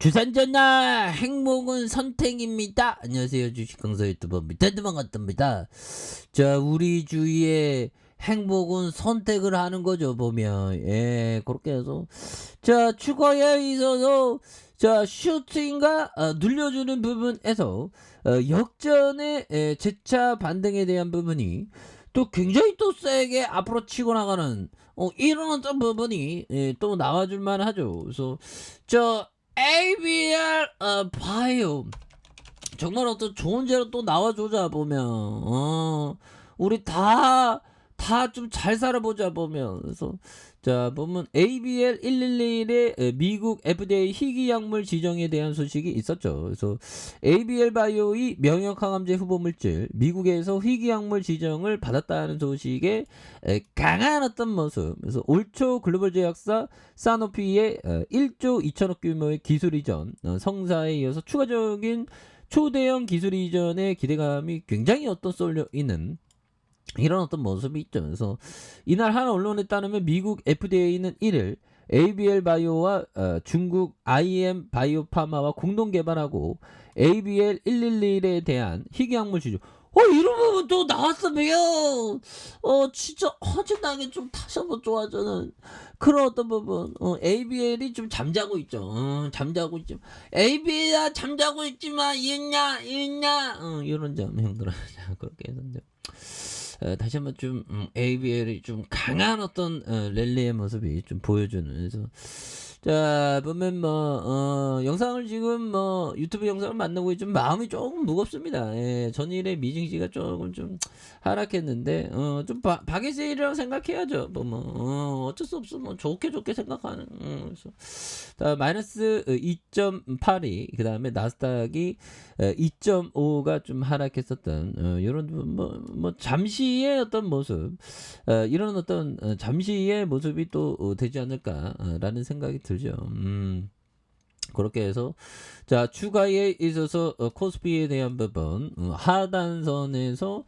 주산전화 행복은 선택입니다. 안녕하세요. 주식강사 유튜버 밑에드만 같답니다. 자, 우리 주위에 행복은 선택을 하는 거죠, 보면. 예, 그렇게 해서. 자, 추가에 있어서, 자, 슈팅과 눌려주는 부분에서, 역전의 재차 반등에 대한 부분이 또 굉장히 또 세게 앞으로 치고 나가는, 이런 어떤 부분이 또 나와줄만 하죠. 그래서, 저, ABR 바이오 정말 어떤 좋은 재료 또 나와주자 보면 우리 다 좀 잘 살아보자 보면. 그래서 자 보면 ABL 111의 미국 FDA 희귀약물 지정에 대한 소식이 있었죠. 그래서 ABL 바이오의 명역항암제 후보물질 미국에서 희귀약물 지정을 받았다는 소식에 강한 어떤 모습. 그래서 올 초 글로벌 제약사 사노피의 1조 2천억 규모의 기술 이전 성사에 이어서 추가적인 초대형 기술 이전의 기대감이 굉장히 어떤 쏠려 있는 이런 어떤 모습이 있죠. 그래서 이날 한 언론에 따르면 미국 FDA는 1일 ABL 바이오와 중국 IM 바이오파마와 공동 개발하고 ABL 111에 대한 희귀약물 지정. 이런 부분 또 나왔으면 진짜 허전하게 좀 다시 한번 좋아하는 그런 어떤 부분. ABL이 좀 잠자고 있죠. 잠자고 있죠. ABL아 잠자고 있지만 이랬냐 이런 점 형들아. 그렇게 해서 이제 다시 한번 좀 ABL이 좀 강한 어떤 랠리의 모습이 좀 보여주는. 그래서 자 보면 뭐 영상을 지금 뭐 유튜브 영상을 만나고 좀 마음이 조금 무겁습니다. 예, 전일의 미증시가 조금 좀 하락했는데 좀 박의 세일이라고 생각해야죠. 뭐 어쩔 수 없어. 뭐 좋게 생각하는. 그래서 자, 마이너스 2.82 그 다음에 나스닥이 2.5가 좀 하락했었던 이런 뭐 잠시의 어떤 모습 이런 어떤 잠시의 모습이 또 되지 않을까라는 생각이 들죠. 그렇게 해서 자 추가에 있어서 코스피에 대한 부분 하단선에서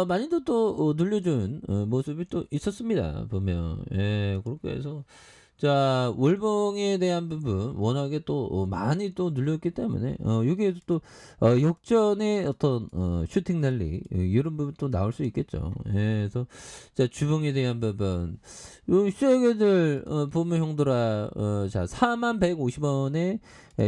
많이 또 눌려준 모습이 또 있었습니다. 보면 예 그렇게 해서 자 월봉에 대한 부분 워낙에 또 많이 또 눌렸기 때문에 여기에도 또 역전의 어떤 슈팅 랠리 이런 부분 또 나올 수 있겠죠. 예, 그래서 자 주봉에 대한 부분 요 시장애들 보면 형들아 자 4150원에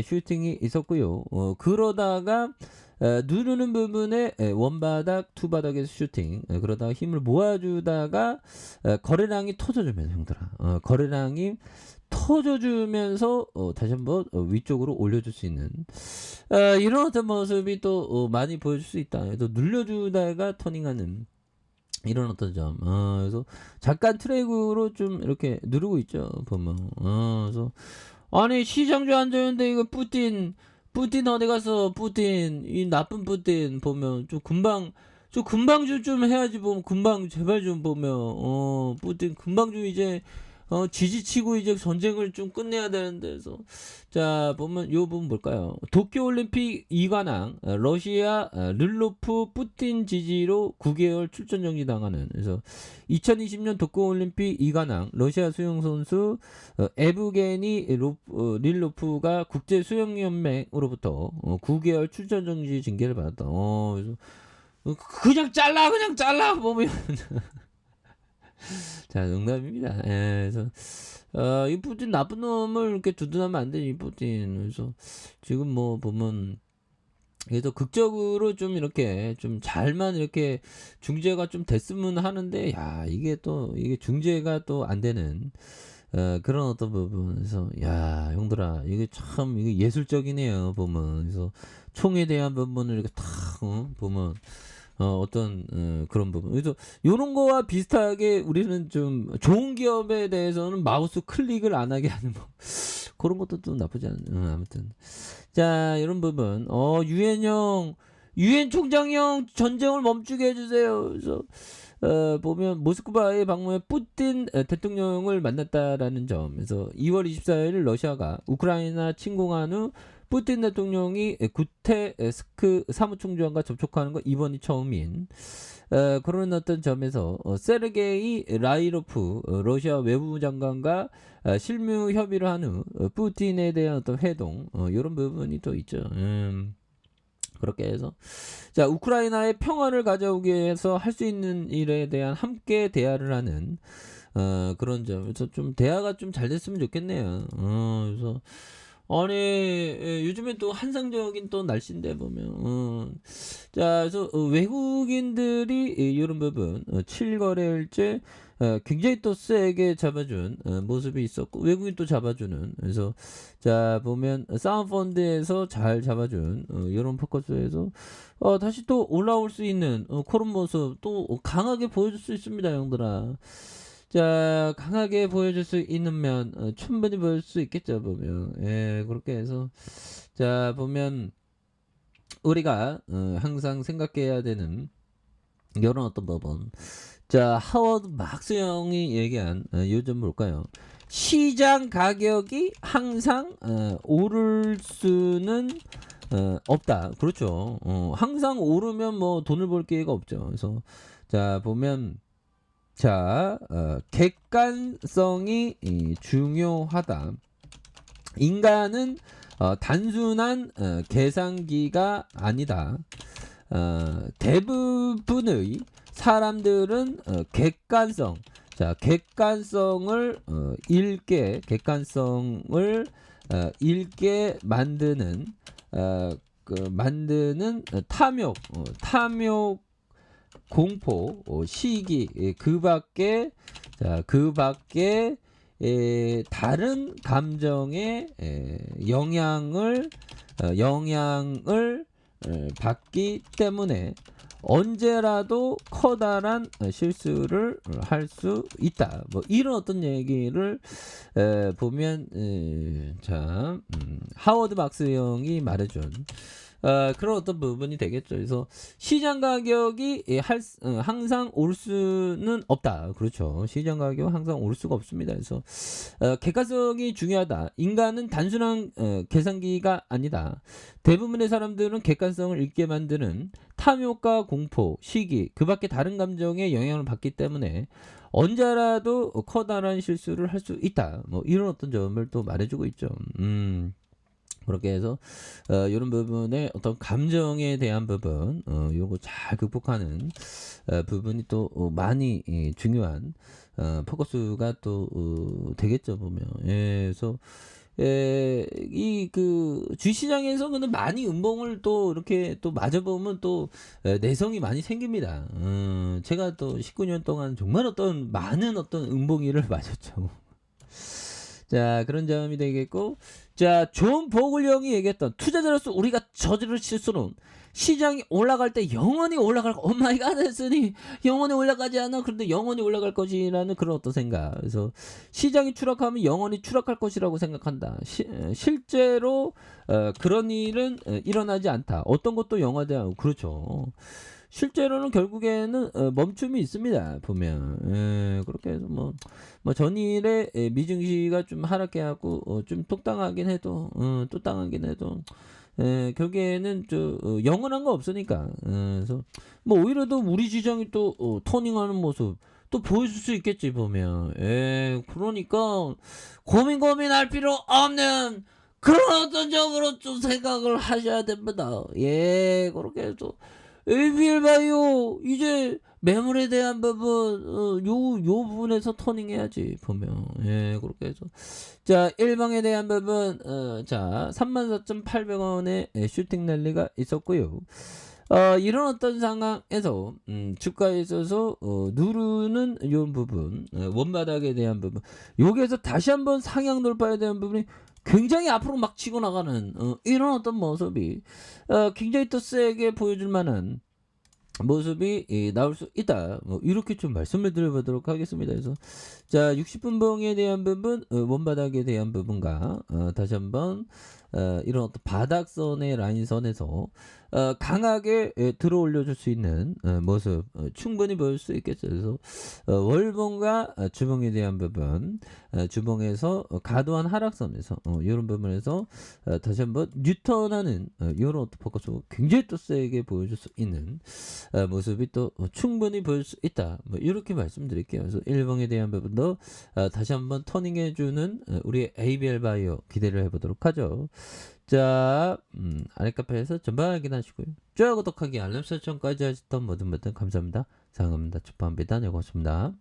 슈팅이 있었고요. 그러다가 누르는 부분에 원바닥 투바닥에서 슈팅 그러다가 힘을 모아주다가 거래량이 터져주면서 형들아 거래량이 터져주면서 다시 한번 위쪽으로 올려줄 수 있는 이런 어떤 모습이 또 많이 보여줄 수 있다. 그래서 눌려주다가 터닝하는 이런 어떤 점. 그래서 잠깐 트랙으로 좀 이렇게 누르고 있죠. 보면. 그래서 아니 시장주 앉아있는데 이거 뿌틴 어디 가서 뿌틴 이 나쁜 뿌틴 보면 좀 금방주 좀 해야지. 보면 금방 제발 좀 보면 뿌틴 금방주 이제 지지치고 이제 전쟁을 좀 끝내야 되는데. 그래서 자 보면 요 부분 뭘까요? 도쿄올림픽 이관왕 러시아 르로프 푸틴 지지로 9개월 출전 정지 당하는. 그래서 2020년 도쿄올림픽 이관왕 러시아 수영선수 에브게니 릴로프가 국제수영연맹으로부터 9개월 출전 정지 징계를 받았다. 그래서 그냥 잘라 보면 자 농담입니다. 예, 그래서 이 푸틴 나쁜 놈을 이렇게 두둔하면 안 되지. 이 푸틴. 그래서 지금 뭐 보면 그래서 극적으로 좀 이렇게 좀 잘만 이렇게 중재가 좀 됐으면 하는데 야 이게 중재가 또 안 되는 그런 어떤 부분에서 야 형들아 이게 참 이게 예술적이네요. 보면 그래서 총에 대한 부분을 이렇게 탁 보면 어떤 그런 부분. 그래서 요런 거와 비슷하게 우리는 좀 좋은 기업에 대해서는 마우스 클릭을 안 하게 하는 뭐 그런 것도 또 나쁘지 않은. 아무튼 자 이런 부분. 유엔 총장형 전쟁을 멈추게 해주세요. 그래서 보면 모스크바에 방문해 푸틴 대통령을 만났다라는 점에서 2월 24일 러시아가 우크라이나 침공한 후 푸틴 대통령이 구테스크 사무총장과 접촉하는 건 이번이 처음인 그런 어떤 점에서 세르게이 라이로프 러시아 외무부 장관과 실무 협의를 한 후 푸틴에 대한 어떤 회동 이런 부분이 또 있죠. 그렇게 해서 자 우크라이나의 평화를 가져오기 위해서 할 수 있는 일에 대한 함께 대화를 하는 그런 점에서 좀 대화가 좀 잘 됐으면 좋겠네요. 그래서 아니 요즘에 또 환상적인 또 날씨인데 보면 자 그래서 외국인들이 이런 부분 7거래일째 굉장히 또 세게 잡아준 모습이 있었고 외국인 또 잡아주는 그래서 자 보면 사운펀드에서 잘 잡아준 이런 포커스에서 다시 또 올라올 수 있는 그런 모습 또 강하게 보여줄 수 있습니다 형들아. 자 강하게 보여줄 수 있는 면 충분히 보여줄 수 있겠죠 보면 예 그렇게 해서 자 보면 우리가 항상 생각해야 되는 이런 어떤 부분 자 하워드 막스 형이 얘기한 요즘 뭘까요 시장 가격이 항상 오를 수는 없다 그렇죠 항상 오르면 뭐 돈을 벌 기회가 없죠 그래서 자 보면 자, 객관성이 중요하다. 인간은 단순한 계산기가 아니다. 대부분의 사람들은 객관성을 읽게 만드는 탐욕 공포 시기 그 밖에 다른 감정의 영향을 받기 때문에 언제라도 커다란 실수를 할 수 있다. 뭐 이런 어떤 얘기를 보면 자 하워드 막스 형이 말해준 그런 어떤 부분이 되겠죠. 그래서 시장 가격이 항상 올 수는 없다. 그렇죠. 시장 가격은 항상 올 수가 없습니다. 그래서 객관성이 중요하다. 인간은 단순한 계산기가 아니다. 대부분의 사람들은 객관성을 잃게 만드는 탐욕과 공포, 시기, 그 밖에 다른 감정의 영향을 받기 때문에 언제라도 커다란 실수를 할 수 있다. 뭐 이런 어떤 점을 또 말해주고 있죠. 그렇게 해서 이런 부분에 어떤 감정에 대한 부분 요거 잘 극복하는 부분이 또 많이 중요한 포커스가 또 되겠죠 보면 그래서 이 그 주시장에서 근데 많이 음봉을 또 이렇게 또 맞아보면 또 내성이 많이 생깁니다. 제가 또 19년 동안 정말 어떤 많은 어떤 음봉이를 맞았죠. 자 그런 점이 되겠고 자 존 보글 형이 얘기했던 투자자로서 우리가 저지를 실수는 시장이 올라갈 때 영원히 올라갈 오마이갓 했으니 영원히 올라가지 않아 그런데 영원히 올라갈 것이라는 그런 어떤 생각 그래서 시장이 추락하면 영원히 추락할 것이라고 생각한다 실제로 그런 일은 일어나지 않다 어떤 것도 영원하지 않고 그렇죠 실제로는 결국에는 멈춤이 있습니다 보면 그렇게 해서 뭐 전일에 미증시가 좀 하락해 갖고 좀 똑당하긴 해도 결국에는 영원한 거 없으니까 그래서 뭐 오히려 더 우리 시장이 또 터닝하는 모습 또 보여줄 수 있겠지 보면 그러니까 고민할 필요 없는 그런 어떤 점으로 좀 생각을 하셔야 됩니다 그렇게 해서 ABL 바이오 이제 매물에 대한 부분 요 부분에서 터닝해야지 보면 그렇게 해서 자 일방에 대한 부분 자 34,800원의 슈팅 랠리가 있었고요 이런 어떤 상황에서 주가에 있어서 누르는 요 부분 원바닥에 대한 부분 여기에서 다시 한번 상향 돌파에 대한 부분이 굉장히 앞으로 막 치고 나가는 이런 어떤 모습이 굉장히 또 세게 보여줄 만한 모습이 나올 수 있다. 뭐 이렇게 좀 말씀을 드려보도록 하겠습니다. 그래서 자 60분봉에 대한 부분 원바닥에 대한 부분과 다시 한번 이런 어떤 바닥선의 라인선에서 강하게 들어 올려 줄 수 있는 모습 충분히 보일 수 있겠죠. 그래서 월봉과 주봉에 대한 부분, 주봉에서 과도한 하락선에서 요런 부분에서 다시 한번 뉴턴하는 요런 어떤 포커스 굉장히 또 세게 보여줄 수 있는 모습이 또 충분히 보일 수 있다. 뭐 이렇게 말씀드릴게요. 그래서 일봉에 대한 부분도 다시 한번 터닝해 주는 우리 ABL 바이오 기대를 해보도록 하죠. 자, 아랫카페에서 전방 확인하시고요. 좋아요, 구독하기, 알람 설정까지 하셨던 모든 분들 감사합니다. 사랑합니다. 축복합니다. 네, 고맙습니다.